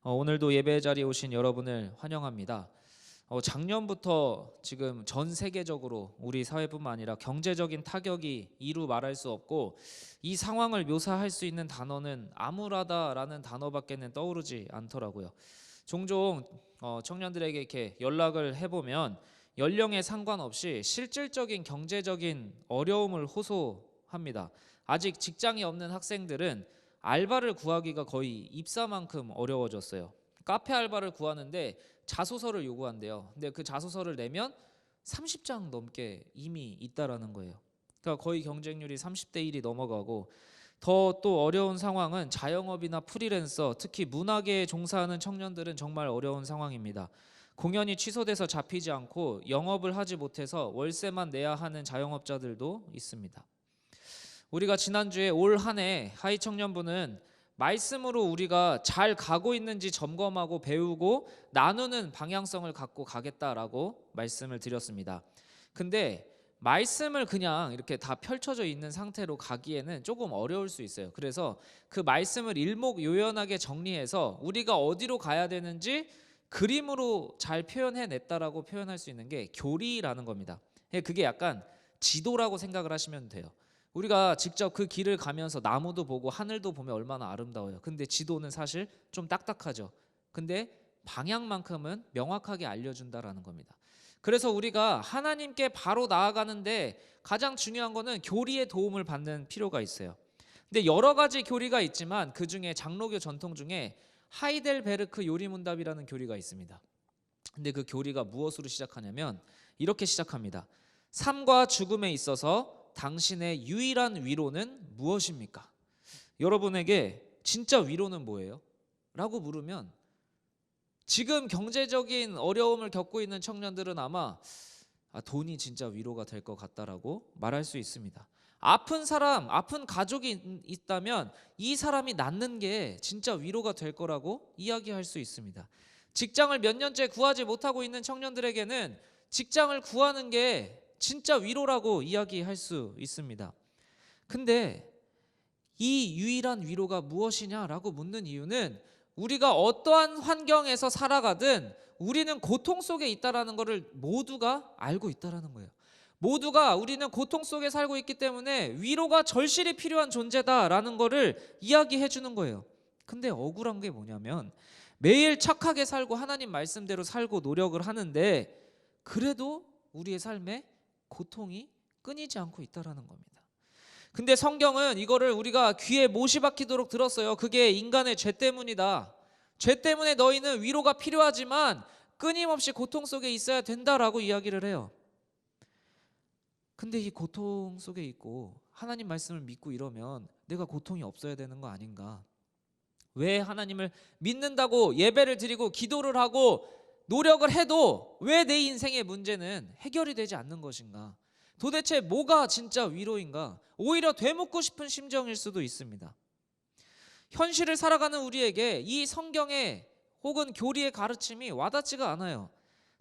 오늘도 예배 자리에 오신 여러분을 환영합니다. 작년부터 지금 전 세계적으로 우리 사회뿐만 아니라 경제적인 타격이 이루 말할 수 없고, 이 상황을 묘사할 수 있는 단어는 암울하다라는 단어밖에는 떠오르지 않더라고요. 종종 청년들에게 이렇게 연락을 해보면 연령에 상관없이 실질적인 경제적인 어려움을 호소합니다. 아직 직장이 없는 학생들은 알바를 구하기가 거의 입사만큼 어려워졌어요. 카페 알바를 구하는데 자소서를 요구한대요. 근데 그 자소서를 내면 30장 넘게 이미 있다라는 거예요. 그러니까 거의 경쟁률이 30대 1이 넘어가고, 더 또 어려운 상황은 자영업이나 프리랜서, 특히 문화계에 종사하는 청년들은 정말 어려운 상황입니다. 공연이 취소돼서 잡히지 않고 영업을 하지 못해서 월세만 내야 하는 자영업자들도 있습니다. 우리가 지난주에 올 한 해 하이 청년부는 말씀으로 우리가 잘 가고 있는지 점검하고 배우고 나누는 방향성을 갖고 가겠다라고 말씀을 드렸습니다. 근데 말씀을 그냥 이렇게 다 펼쳐져 있는 상태로 가기에는 조금 어려울 수 있어요. 그래서 그 말씀을 일목요연하게 정리해서 우리가 어디로 가야 되는지 그림으로 잘 표현해냈다라고 표현할 수 있는 게 교리라는 겁니다. 그게 약간 지도라고 생각을 하시면 돼요. 우리가 직접 그 길을 가면서 나무도 보고 하늘도 보면 얼마나 아름다워요. 근데 지도는 사실 좀 딱딱하죠. 근데 방향만큼은 명확하게 알려준다라는 겁니다. 그래서 우리가 하나님께 바로 나아가는데 가장 중요한 거는 교리의 도움을 받는 필요가 있어요. 근데 여러 가지 교리가 있지만 그 중에 장로교 전통 중에 하이델베르크 요리문답이라는 교리가 있습니다. 근데 그 교리가 무엇으로 시작하냐면 이렇게 시작합니다. 삶과 죽음에 있어서 당신의 유일한 위로는 무엇입니까? 여러분에게 진짜 위로는 뭐예요? 라고 물으면 지금 경제적인 어려움을 겪고 있는 청년들은 아마 돈이 진짜 위로가 될 것 같다라고 말할 수 있습니다. 아픈 사람, 아픈 가족이 있다면 이 사람이 낫는 게 진짜 위로가 될 거라고 이야기할 수 있습니다. 직장을 몇 년째 구하지 못하고 있는 청년들에게는 직장을 구하는 게 진짜 위로라고 이야기할 수 있습니다. 근데 이 유일한 위로가 무엇이냐라고 묻는 이유는 우리가 어떠한 환경에서 살아가든 우리는 고통 속에 있다라는 것을 모두가 알고 있다라는 거예요. 모두가 우리는 고통 속에 살고 있기 때문에 위로가 절실히 필요한 존재다라는 것을 이야기해 주는 거예요. 근데 억울한 게 뭐냐면 매일 착하게 살고 하나님 말씀대로 살고 노력을 하는데 그래도 우리의 삶에 고통이 끊이지 않고 있다라는 겁니다. 근데 성경은 이거를 우리가 귀에 못이 박히도록 들었어요. 그게 인간의 죄 때문이다. 죄 때문에 너희는 위로가 필요하지만 끊임없이 고통 속에 있어야 된다라고 이야기를 해요. 근데 이 고통 속에 있고 하나님 말씀을 믿고 이러면 내가 고통이 없어야 되는 거 아닌가? 왜 하나님을 믿는다고 예배를 드리고 기도를 하고 노력을 해도 왜 내 인생의 문제는 해결이 되지 않는 것인가? 도대체 뭐가 진짜 위로인가? 오히려 되묻고 싶은 심정일 수도 있습니다. 현실을 살아가는 우리에게 이 성경의 혹은 교리의 가르침이 와닿지가 않아요.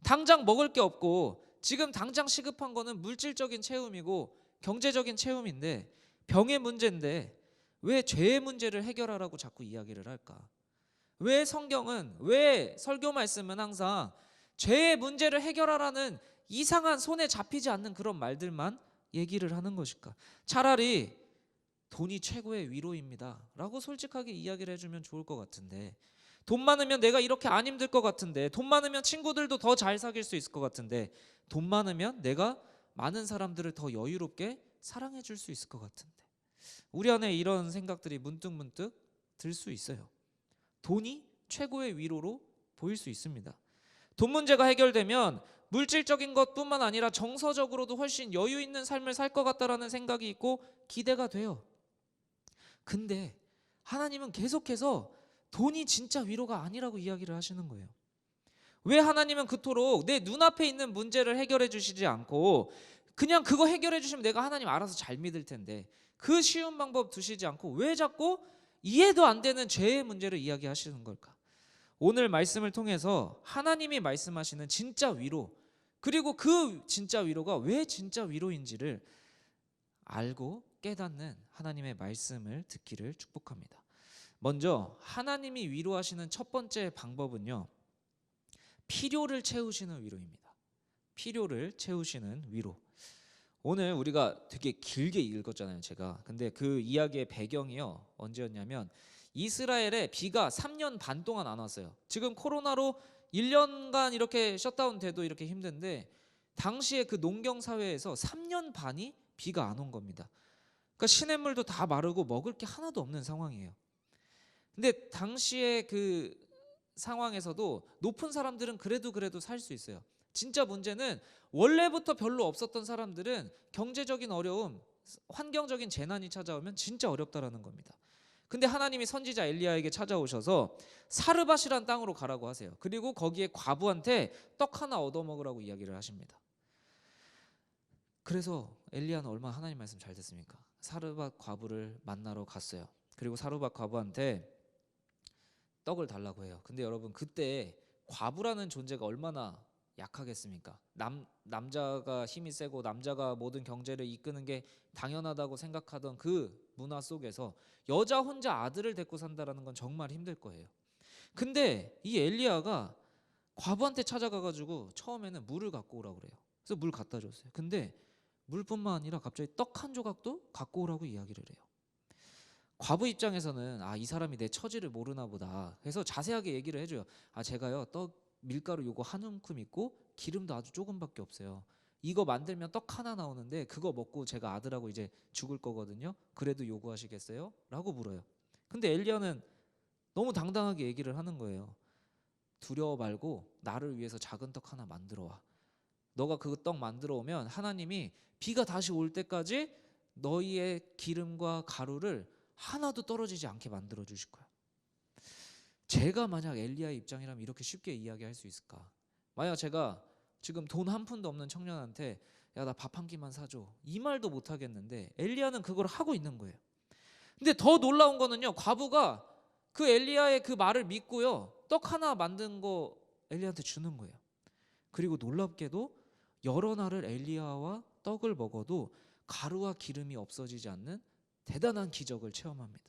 당장 먹을 게 없고 지금 당장 시급한 거는 물질적인 채움이고 경제적인 채움인데, 병의 문제인데 왜 죄의 문제를 해결하라고 자꾸 이야기를 할까? 왜 성경은, 왜 설교 말씀은 항상 죄의 문제를 해결하라는 이상한 손에 잡히지 않는 그런 말들만 얘기를 하는 것일까? 차라리 돈이 최고의 위로입니다 라고 솔직하게 이야기를 해주면 좋을 것 같은데, 돈 많으면 내가 이렇게 안 힘들 것 같은데, 돈 많으면 친구들도 더 잘 사귈 수 있을 것 같은데, 돈 많으면 내가 많은 사람들을 더 여유롭게 사랑해 줄 수 있을 것 같은데, 우리 안에 이런 생각들이 문득문득 들 수 있어요. 돈이 최고의 위로로 보일 수 있습니다. 돈 문제가 해결되면 물질적인 것뿐만 아니라 정서적으로도 훨씬 여유 있는 삶을 살 것 같다라는 생각이 있고 기대가 돼요. 근데 하나님은 계속해서 돈이 진짜 위로가 아니라고 이야기를 하시는 거예요. 왜 하나님은 그토록 내 눈앞에 있는 문제를 해결해 주시지 않고 그냥 그거 해결해 주시면 내가 하나님 알아서 잘 믿을 텐데 그 쉬운 방법 두시지 않고 왜 자꾸 이해도 안 되는 죄의 문제를 이야기하시는 걸까? 오늘 말씀을 통해서 하나님이 말씀하시는 진짜 위로, 그리고 그 진짜 위로가 왜 진짜 위로인지를 알고 깨닫는 하나님의 말씀을 듣기를 축복합니다. 먼저 하나님이 위로하시는 첫 번째 방법은요, 필요를 채우시는 위로입니다. 필요를 채우시는 위로. 오늘 우리가 되게 길게 읽었잖아요, 제가. 근데 그 이야기의 배경이요, 언제였냐면 이스라엘에 비가 3년 반 동안 안 왔어요. 지금 코로나로 1년간 이렇게 셧다운 돼도 이렇게 힘든데, 당시에 그 농경 사회에서 3년 반이 비가 안 온 겁니다. 그러니까 시냇물도 다 마르고 먹을 게 하나도 없는 상황이에요. 근데 당시에 그 상황에서도 높은 사람들은 그래도 살 수 있어요. 진짜 문제는 원래부터 별로 없었던 사람들은 경제적인 어려움, 환경적인 재난이 찾아오면 진짜 어렵다라는 겁니다. 근데 하나님이 선지자 엘리야에게 찾아오셔서 사르밧이란 땅으로 가라고 하세요. 그리고 거기에 과부한테 떡 하나 얻어먹으라고 이야기를 하십니다. 그래서 엘리야는 얼마나 하나님 말씀 잘 듣습니까? 사르밧 과부를 만나러 갔어요. 그리고 사르밧 과부한테 떡을 달라고 해요. 근데 여러분, 그때 과부라는 존재가 얼마나 약하겠습니까? 남자가 힘이 세고 남자가 모든 경제를 이끄는 게 당연하다고 생각하던 그 문화 속에서 여자 혼자 아들을 데리고 산다라는 건 정말 힘들 거예요. 근데 이 엘리야가 과부한테 찾아가가지고 처음에는 물을 갖고 오라고 그래요. 그래서 물 갖다 줬어요. 근데 물뿐만 아니라 갑자기 떡 한 조각도 갖고 오라고 이야기를 해요. 과부 입장에서는 이 사람이 내 처지를 모르나 보다 해서 자세하게 얘기를 해줘요. 제가요, 떡 밀가루 요거 한 움큼 있고 기름도 아주 조금밖에 없어요. 이거 만들면 떡 하나 나오는데 그거 먹고 제가 아들하고 이제 죽을 거거든요. 그래도 요구하시겠어요? 라고 물어요. 근데 엘리야는 너무 당당하게 얘기를 하는 거예요. 두려워 말고 나를 위해서 작은 떡 하나 만들어 와. 너가 그 떡 만들어 오면 하나님이 비가 다시 올 때까지 너희의 기름과 가루를 하나도 떨어지지 않게 만들어 주실 거야. 제가 만약 엘리야의 입장이라면 이렇게 쉽게 이야기할 수 있을까? 만약 제가 지금 돈 한 푼도 없는 청년한테 야, 나 밥 한 끼만 사줘, 이 말도 못 하겠는데 엘리야는 그걸 하고 있는 거예요. 근데 더 놀라운 거는요, 과부가 그 엘리야의 그 말을 믿고요, 떡 하나 만든 거 엘리야한테 주는 거예요. 그리고 놀랍게도 여러 날을 엘리야와 떡을 먹어도 가루와 기름이 없어지지 않는 대단한 기적을 체험합니다.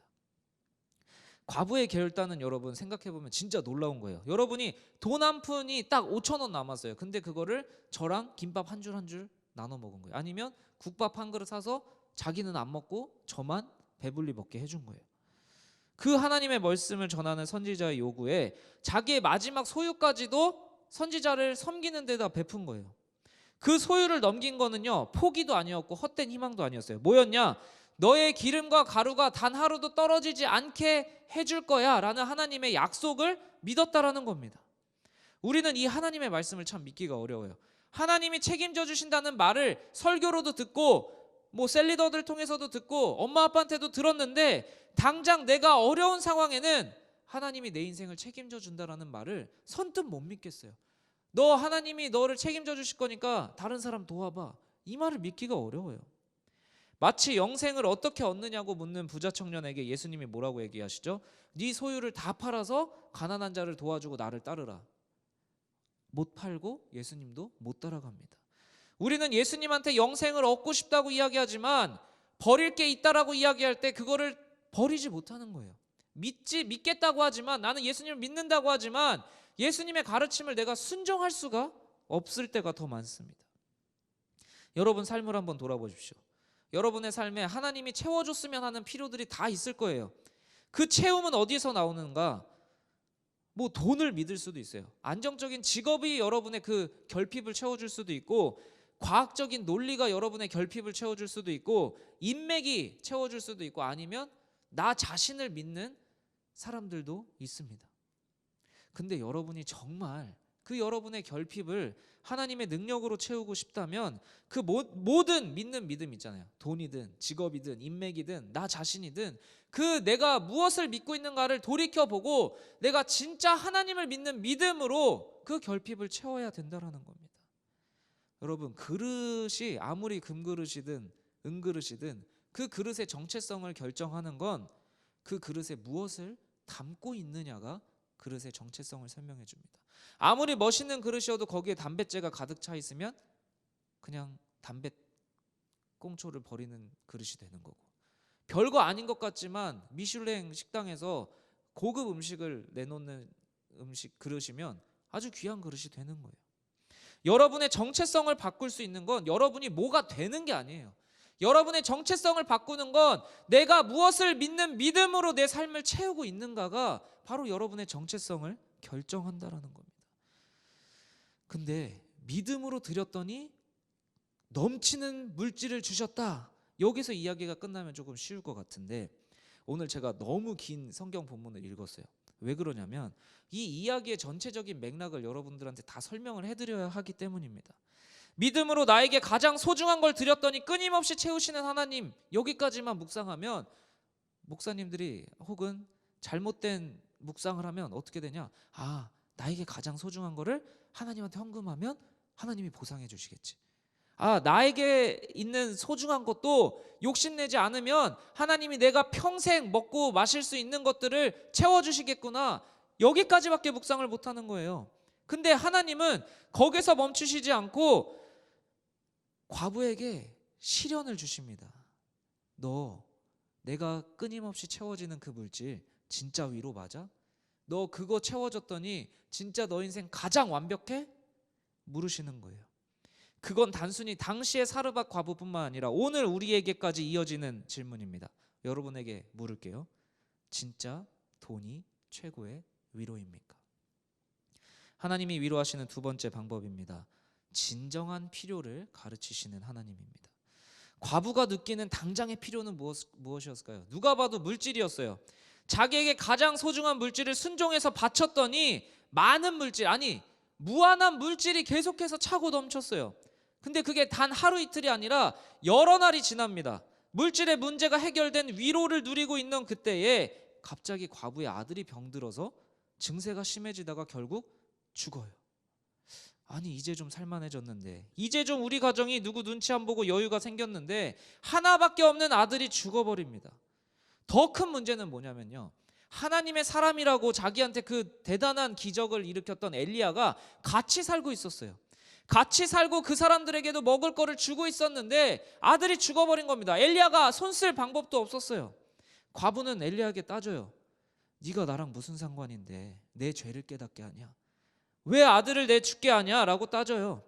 과부의 결단은 여러분 생각해보면 진짜 놀라운 거예요. 여러분이 돈 한 푼이 딱 5,000원 남았어요. 근데 그거를 저랑 김밥 한 줄 한 줄 나눠 먹은 거예요. 아니면 국밥 한 그릇 사서 자기는 안 먹고 저만 배불리 먹게 해준 거예요. 그 하나님의 말씀을 전하는 선지자의 요구에 자기의 마지막 소유까지도 선지자를 섬기는 데다 베푼 거예요. 그 소유를 넘긴 거는요, 포기도 아니었고 헛된 희망도 아니었어요. 뭐였냐? 너의 기름과 가루가 단 하루도 떨어지지 않게 해줄 거야 라는 하나님의 약속을 믿었다라는 겁니다. 우리는 이 하나님의 말씀을 참 믿기가 어려워요. 하나님이 책임져 주신다는 말을 설교로도 듣고 셀리더들 통해서도 듣고 엄마 아빠한테도 들었는데, 당장 내가 어려운 상황에는 하나님이 내 인생을 책임져 준다라는 말을 선뜻 못 믿겠어요. 너 하나님이 너를 책임져 주실 거니까 다른 사람 도와봐, 이 말을 믿기가 어려워요. 마치 영생을 어떻게 얻느냐고 묻는 부자 청년에게 예수님이 뭐라고 얘기하시죠? 네 소유를 다 팔아서 가난한 자를 도와주고 나를 따르라. 못 팔고 예수님도 못 따라갑니다. 우리는 예수님한테 영생을 얻고 싶다고 이야기하지만 버릴 게 있다라고 이야기할 때 그거를 버리지 못하는 거예요. 믿겠다고 하지만, 나는 예수님을 믿는다고 하지만 예수님의 가르침을 내가 순종할 수가 없을 때가 더 많습니다. 여러분 삶을 한번 돌아보십시오. 여러분의 삶에 하나님이 채워줬으면 하는 필요들이 다 있을 거예요. 그 채움은 어디서 나오는가? 돈을 믿을 수도 있어요. 안정적인 직업이 여러분의 그 결핍을 채워줄 수도 있고, 과학적인 논리가 여러분의 결핍을 채워줄 수도 있고, 인맥이 채워줄 수도 있고, 아니면 나 자신을 믿는 사람들도 있습니다. 근데 여러분이 정말 그 여러분의 결핍을 하나님의 능력으로 채우고 싶다면 그 모든 믿는 믿음 있잖아요. 돈이든 직업이든 인맥이든 나 자신이든 그 내가 무엇을 믿고 있는가를 돌이켜보고 내가 진짜 하나님을 믿는 믿음으로 그 결핍을 채워야 된다라는 겁니다. 여러분, 그릇이 아무리 금그릇이든 은그릇이든 그 그릇의 정체성을 결정하는 건 그 그릇에 무엇을 담고 있느냐가 그릇의 정체성을 설명해 줍니다. 아무리 멋있는 그릇이어도 거기에 담뱃재가 가득 차 있으면 그냥 담배 꽁초를 버리는 그릇이 되는 거고, 별거 아닌 것 같지만 미슐랭 식당에서 고급 음식을 내놓는 음식 그릇이면 아주 귀한 그릇이 되는 거예요. 여러분의 정체성을 바꿀 수 있는 건 여러분이 뭐가 되는 게 아니에요. 여러분의 정체성을 바꾸는 건 내가 무엇을 믿는 믿음으로 내 삶을 채우고 있는가가 바로 여러분의 정체성을 결정한다라는 겁니다. 근데 믿음으로 드렸더니 넘치는 물질을 주셨다. 여기서 이야기가 끝나면 조금 쉬울 것 같은데 오늘 제가 너무 긴 성경 본문을 읽었어요. 왜 그러냐면 이 이야기의 전체적인 맥락을 여러분들한테 다 설명을 해드려야 하기 때문입니다. 믿음으로 나에게 가장 소중한 걸 드렸더니 끊임없이 채우시는 하나님, 여기까지만 묵상하면 목사님들이 혹은 잘못된 묵상을 하면 어떻게 되냐? 아, 나에게 가장 소중한 거를 하나님한테 헌금하면 하나님이 보상해 주시겠지. 아, 나에게 있는 소중한 것도 욕심내지 않으면 하나님이 내가 평생 먹고 마실 수 있는 것들을 채워주시겠구나. 여기까지밖에 묵상을 못하는 거예요. 근데 하나님은 거기서 멈추시지 않고 과부에게 시련을 주십니다. 너 내가 끊임없이 채워지는 그 물질 진짜 위로 맞아? 너 그거 채워졌더니 진짜 너 인생 가장 완벽해? 물으시는 거예요. 그건 단순히 당시의 사르밧 과부뿐만 아니라 오늘 우리에게까지 이어지는 질문입니다. 여러분에게 물을게요. 진짜 돈이 최고의 위로입니까? 하나님이 위로하시는 두 번째 방법입니다. 진정한 필요를 가르치시는 하나님입니다. 과부가 느끼는 당장의 필요는 무엇이었을까요? 누가 봐도 물질이었어요. 자기에게 가장 소중한 물질을 순종해서 바쳤더니 많은 물질, 아니 무한한 물질이 계속해서 차고 넘쳤어요. 근데 그게 단 하루 이틀이 아니라 여러 날이 지납니다. 물질의 문제가 해결된 위로를 누리고 있는 그때에 갑자기 과부의 아들이 병들어서 증세가 심해지다가 결국 죽어요. 아니 이제 좀 살만해졌는데, 이제 좀 우리 가정이 누구 눈치 안 보고 여유가 생겼는데 하나밖에 없는 아들이 죽어버립니다. 더 큰 문제는 뭐냐면요, 하나님의 사람이라고 자기한테 그 대단한 기적을 일으켰던 엘리야가 같이 살고 있었어요. 같이 살고 그 사람들에게도 먹을 거를 주고 있었는데 아들이 죽어버린 겁니다. 엘리야가 손 쓸 방법도 없었어요. 과부는 엘리야에게 따져요. 네가 나랑 무슨 상관인데 내 죄를 깨닫게 하냐? 왜 아들을 내 죽게 하냐? 라고 따져요.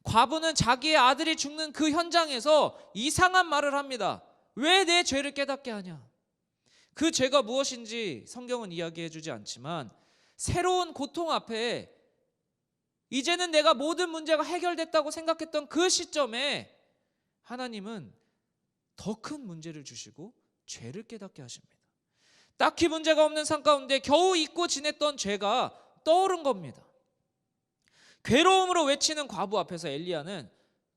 과부는 자기의 아들이 죽는 그 현장에서 이상한 말을 합니다. 왜 내 죄를 깨닫게 하냐? 그 죄가 무엇인지 성경은 이야기해 주지 않지만 새로운 고통 앞에 이제는 내가 모든 문제가 해결됐다고 생각했던 그 시점에 하나님은 더 큰 문제를 주시고 죄를 깨닫게 하십니다. 딱히 문제가 없는 삶 가운데 겨우 잊고 지냈던 죄가 떠오른 겁니다. 괴로움으로 외치는 과부 앞에서 엘리야는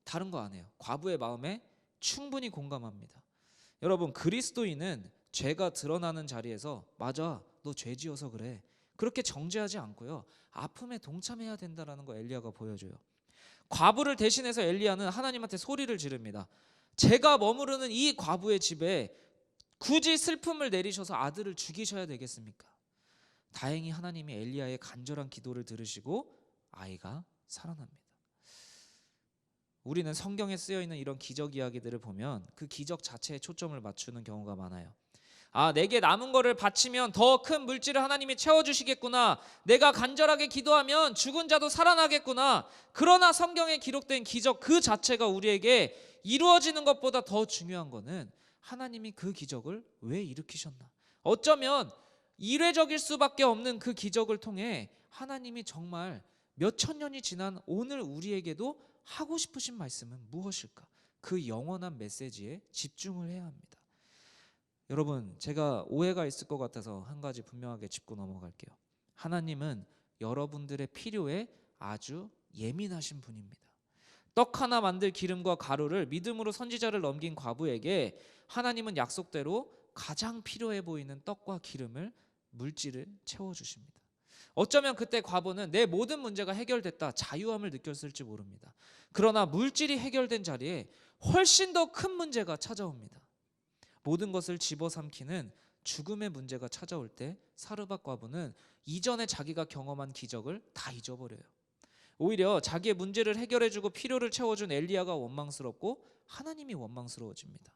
다른 거 안 해요. 과부의 마음에 충분히 공감합니다. 여러분, 그리스도인은 죄가 드러나는 자리에서 맞아, 너 죄 지어서 그래, 그렇게 정죄하지 않고요, 아픔에 동참해야 된다는 거 엘리야가 보여줘요. 과부를 대신해서 엘리야는 하나님한테 소리를 지릅니다. 제가 머무르는 이 과부의 집에 굳이 슬픔을 내리셔서 아들을 죽이셔야 되겠습니까? 다행히 하나님이 엘리야의 간절한 기도를 들으시고 아이가 살아납니다. 우리는 성경에 쓰여 있는 이런 기적 이야기들을 보면 그 기적 자체에 초점을 맞추는 경우가 많아요. 아, 내게 남은 거를 바치면 더 큰 물질을 하나님이 채워주시겠구나. 내가 간절하게 기도하면 죽은 자도 살아나겠구나. 그러나 성경에 기록된 기적 그 자체가 우리에게 이루어지는 것보다 더 중요한 거는 하나님이 그 기적을 왜 일으키셨나. 어쩌면 이례적일 수밖에 없는 그 기적을 통해 하나님이 정말 몇천 년이 지난 오늘 우리에게도 하고 싶으신 말씀은 무엇일까? 그 영원한 메시지에 집중을 해야 합니다. 여러분, 제가 오해가 있을 것 같아서 한 가지 분명하게 짚고 넘어갈게요. 하나님은 여러분들의 필요에 아주 예민하신 분입니다. 떡 하나 만들 기름과 가루를 믿음으로 선지자를 넘긴 과부에게 하나님은 약속대로 가장 필요해 보이는 떡과 기름을, 물질을 채워주십니다. 어쩌면 그때 과부는 내 모든 문제가 해결됐다, 자유함을 느꼈을지 모릅니다. 그러나 물질이 해결된 자리에 훨씬 더 큰 문제가 찾아옵니다. 모든 것을 집어삼키는 죽음의 문제가 찾아올 때 사르밧 과부는 이전에 자기가 경험한 기적을 다 잊어버려요. 오히려 자기의 문제를 해결해주고 필요를 채워준 엘리야가 원망스럽고 하나님이 원망스러워집니다.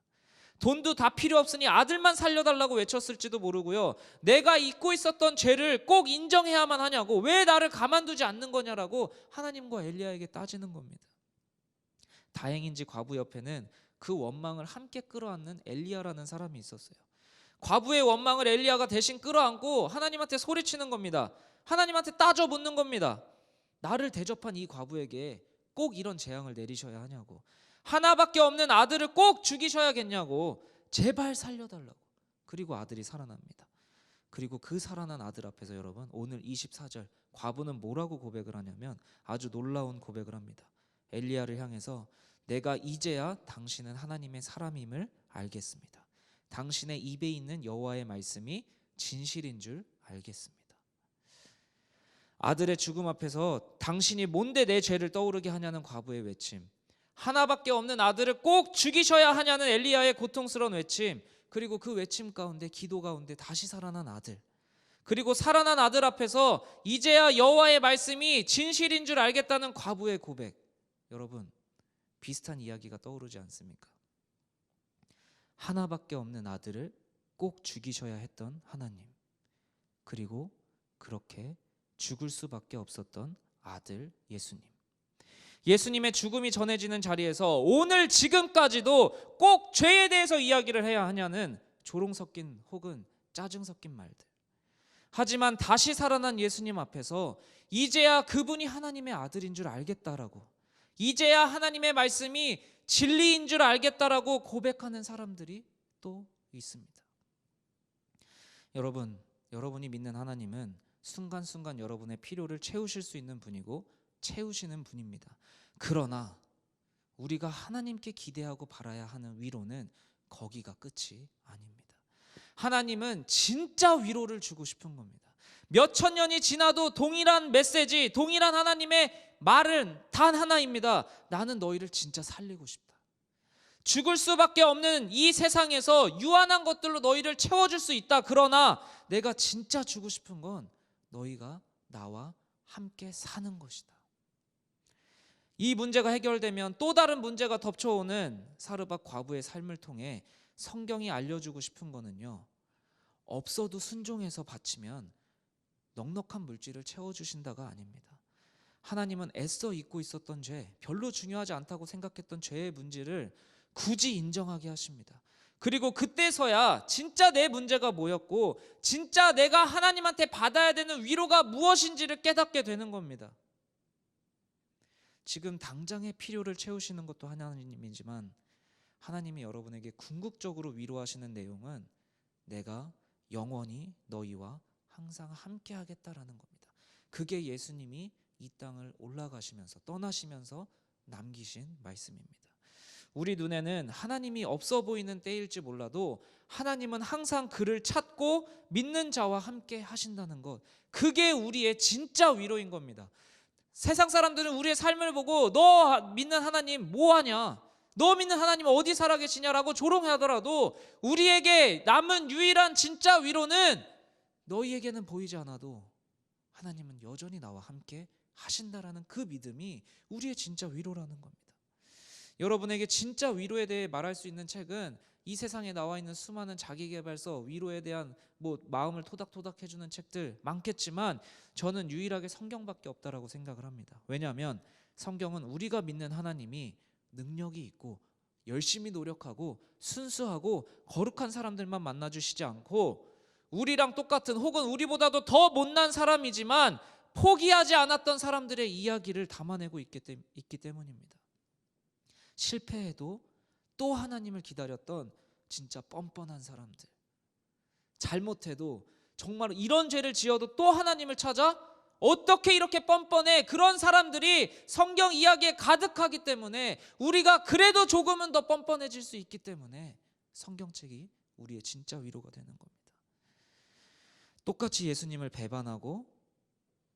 돈도 다 필요 없으니 아들만 살려달라고 외쳤을지도 모르고요. 내가 잊고 있었던 죄를 꼭 인정해야만 하냐고, 왜 나를 가만두지 않는 거냐라고 하나님과 엘리야에게 따지는 겁니다. 다행인지 과부 옆에는 그 원망을 함께 끌어안는 엘리야라는 사람이 있었어요. 과부의 원망을 엘리야가 대신 끌어안고 하나님한테 소리치는 겁니다. 하나님한테 따져 묻는 겁니다. 나를 대접한 이 과부에게 꼭 이런 재앙을 내리셔야 하냐고, 하나밖에 없는 아들을 꼭 죽이셔야겠냐고, 제발 살려달라고. 그리고 아들이 살아납니다. 그리고 그 살아난 아들 앞에서 여러분, 오늘 24절 과부는 뭐라고 고백을 하냐면 아주 놀라운 고백을 합니다. 엘리야를 향해서 내가 이제야 당신은 하나님의 사람임을 알겠습니다. 당신의 입에 있는 여호와의 말씀이 진실인 줄 알겠습니다. 아들의 죽음 앞에서 당신이 뭔데 내 죄를 떠오르게 하냐는 과부의 외침, 하나밖에 없는 아들을 꼭 죽이셔야 하냐는 엘리야의 고통스러운 외침, 그리고 그 외침 가운데, 기도 가운데 다시 살아난 아들, 그리고 살아난 아들 앞에서 이제야 여호와의 말씀이 진실인 줄 알겠다는 과부의 고백. 여러분, 비슷한 이야기가 떠오르지 않습니까? 하나밖에 없는 아들을 꼭 죽이셔야 했던 하나님, 그리고 그렇게 죽을 수밖에 없었던 아들 예수님. 예수님의 죽음이 전해지는 자리에서 오늘 지금까지도 꼭 죄에 대해서 이야기를 해야 하냐는 조롱 섞인 혹은 짜증 섞인 말들. 하지만 다시 살아난 예수님 앞에서 이제야 그분이 하나님의 아들인 줄 알겠다라고, 이제야 하나님의 말씀이 진리인 줄 알겠다라고 고백하는 사람들이 또 있습니다. 여러분이 믿는 하나님은 순간순간 여러분의 필요를 채우실 수 있는 분이고 채우시는 분입니다. 그러나 우리가 하나님께 기대하고 바라야 하는 위로는 거기가 끝이 아닙니다. 하나님은 진짜 위로를 주고 싶은 겁니다. 몇천 년이 지나도 동일한 메시지, 동일한 하나님의 말은 단 하나입니다. 나는 너희를 진짜 살리고 싶다. 죽을 수밖에 없는 이 세상에서 유한한 것들로 너희를 채워줄 수 있다. 그러나 내가 진짜 주고 싶은 건 너희가 나와 함께 사는 것이다. 이 문제가 해결되면 또 다른 문제가 덮쳐오는 사르밧 과부의 삶을 통해 성경이 알려주고 싶은 거는요, 없어도 순종해서 바치면 넉넉한 물질을 채워주신다가 아닙니다. 하나님은 애써 잊고 있었던 죄, 별로 중요하지 않다고 생각했던 죄의 문제를 굳이 인정하게 하십니다. 그리고 그때서야 진짜 내 문제가 뭐였고 진짜 내가 하나님한테 받아야 되는 위로가 무엇인지를 깨닫게 되는 겁니다. 지금 당장의 필요를 채우시는 것도 하나님이지만 하나님이 여러분에게 궁극적으로 위로하시는 내용은 내가 영원히 너희와 항상 함께 하겠다라는 겁니다. 그게 예수님이 이 땅을 올라가시면서 떠나시면서 남기신 말씀입니다. 우리 눈에는 하나님이 없어 보이는 때일지 몰라도 하나님은 항상 그를 찾고 믿는 자와 함께 하신다는 것, 그게 우리의 진짜 위로인 겁니다. 세상 사람들은 우리의 삶을 보고 너 믿는 하나님 뭐하냐, 너 믿는 하나님 어디 살아계시냐라고 조롱하더라도 우리에게 남은 유일한 진짜 위로는 너희에게는 보이지 않아도 하나님은 여전히 나와 함께 하신다라는 그 믿음이 우리의 진짜 위로라는 겁니다. 여러분에게 진짜 위로에 대해 말할 수 있는 책은 이 세상에 나와 있는 수많은 자기계발서, 위로에 대한 마음을 토닥토닥 해주는 책들 많겠지만 저는 유일하게 성경밖에 없다라고 생각을 합니다. 왜냐하면 성경은 우리가 믿는 하나님이 능력이 있고 열심히 노력하고 순수하고 거룩한 사람들만 만나주시지 않고 우리랑 똑같은 혹은 우리보다도 더 못난 사람이지만 포기하지 않았던 사람들의 이야기를 담아내고 있기 때문입니다. 실패해도 또 하나님을 기다렸던 진짜 뻔뻔한 사람들, 잘못해도 정말 이런 죄를 지어도 또 하나님을 찾아 어떻게 이렇게 뻔뻔해, 그런 사람들이 성경 이야기에 가득하기 때문에 우리가 그래도 조금은 더 뻔뻔해질 수 있기 때문에 성경책이 우리의 진짜 위로가 되는 겁니다. 똑같이 예수님을 배반하고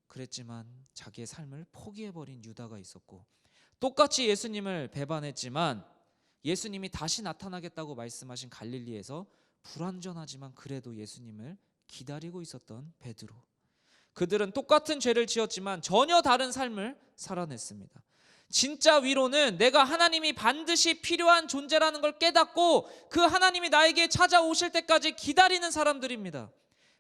그랬지만 자기의 삶을 포기해버린 유다가 있었고, 똑같이 예수님을 배반했지만 예수님이 다시 나타나겠다고 말씀하신 갈릴리에서 불완전하지만 그래도 예수님을 기다리고 있었던 베드로, 그들은 똑같은 죄를 지었지만 전혀 다른 삶을 살아냈습니다. 진짜 위로는 내가 하나님이 반드시 필요한 존재라는 걸 깨닫고 그 하나님이 나에게 찾아오실 때까지 기다리는 사람들입니다.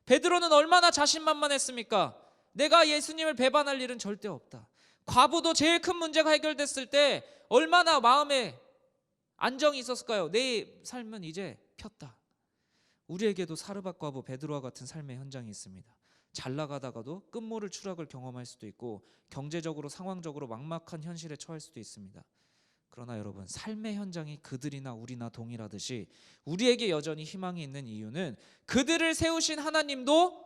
베드로는 얼마나 자신만만했습니까? 내가 예수님을 배반할 일은 절대 없다. 과부도 제일 큰 문제가 해결됐을 때 얼마나 마음에 안정이 있었을까요? 내 삶은 이제 폈다. 우리에게도 사르밧 과부 베드로와 같은 삶의 현장이 있습니다. 잘 나가다가도 끝모를 추락을 경험할 수도 있고 경제적으로 상황적으로 막막한 현실에 처할 수도 있습니다. 그러나 여러분, 삶의 현장이 그들이나 우리나 동일하듯이 우리에게 여전히 희망이 있는 이유는 그들을 세우신 하나님도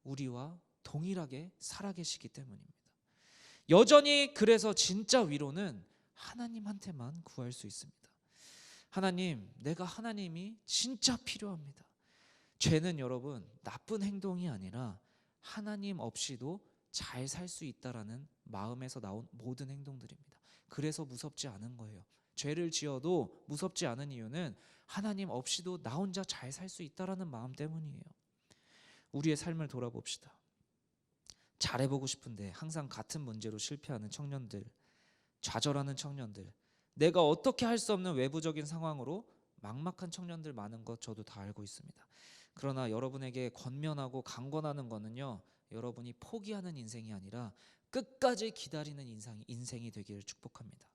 우리와 동일하게 살아계시기 때문입니다. 여전히 그래서 진짜 위로는 하나님한테만 구할 수 있습니다. 하나님, 내가 하나님이 진짜 필요합니다. 죄는 여러분 나쁜 행동이 아니라 하나님 없이도 잘 살 수 있다라는 마음에서 나온 모든 행동들입니다. 그래서 무섭지 않은 거예요. 죄를 지어도 무섭지 않은 이유는 하나님 없이도 나 혼자 잘 살 수 있다라는 마음 때문이에요. 우리의 삶을 돌아봅시다. 잘해보고 싶은데 항상 같은 문제로 실패하는 청년들, 좌절하는 청년들, 내가 어떻게 할 수 없는 외부적인 상황으로 막막한 청년들 많은 것 저도 다 알고 있습니다. 그러나 여러분에게 권면하고 강권하는 거는요, 여러분이 포기하는 인생이 아니라 끝까지 기다리는 인생이 되기를 축복합니다.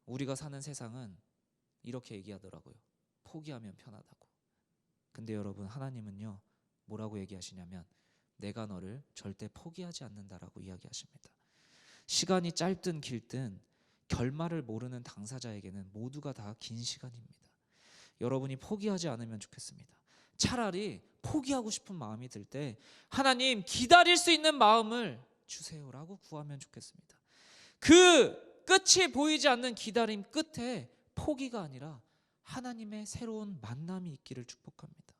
우리가 사는 세상은 이렇게 얘기하더라고요. 포기하면 편하다고. 근데 여러분, 하나님은요 뭐라고 얘기하시냐면 내가 너를 절대 포기하지 않는다라고 이야기하십니다. 시간이 짧든 길든 결말을 모르는 당사자에게는 모두가 다 긴 시간입니다. 여러분이 포기하지 않으면 좋겠습니다. 차라리 포기하고 싶은 마음이 들 때 하나님 기다릴 수 있는 마음을 주세요라고 구하면 좋겠습니다. 그 끝이 보이지 않는 기다림 끝에 포기가 아니라 하나님의 새로운 만남이 있기를 축복합니다.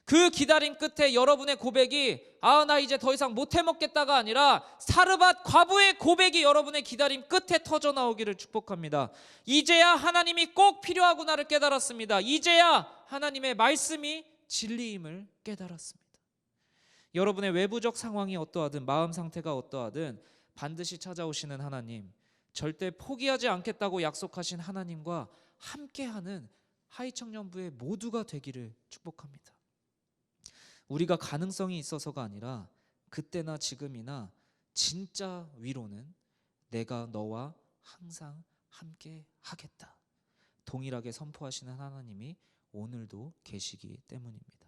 그 기다림 끝에 여러분의 고백이 나 이제 더 이상 못 해먹겠다가 아니라 사르밧 과부의 고백이 여러분의 기다림 끝에 터져 나오기를 축복합니다. 이제야 하나님이 꼭 필요하구나를 깨달았습니다. 이제야 하나님의 말씀이 진리임을 깨달았습니다. 여러분의 외부적 상황이 어떠하든 마음 상태가 어떠하든 반드시 찾아오시는 하나님, 절대 포기하지 않겠다고 약속하신 하나님과 함께하는 하이청년부의 모두가 되기를 축복합니다. 우리가 가능성이 있어서가 아니라 그때나 지금이나 진짜 위로는 내가 너와 항상 함께 하겠다 동일하게 선포하시는 하나님이 오늘도 계시기 때문입니다.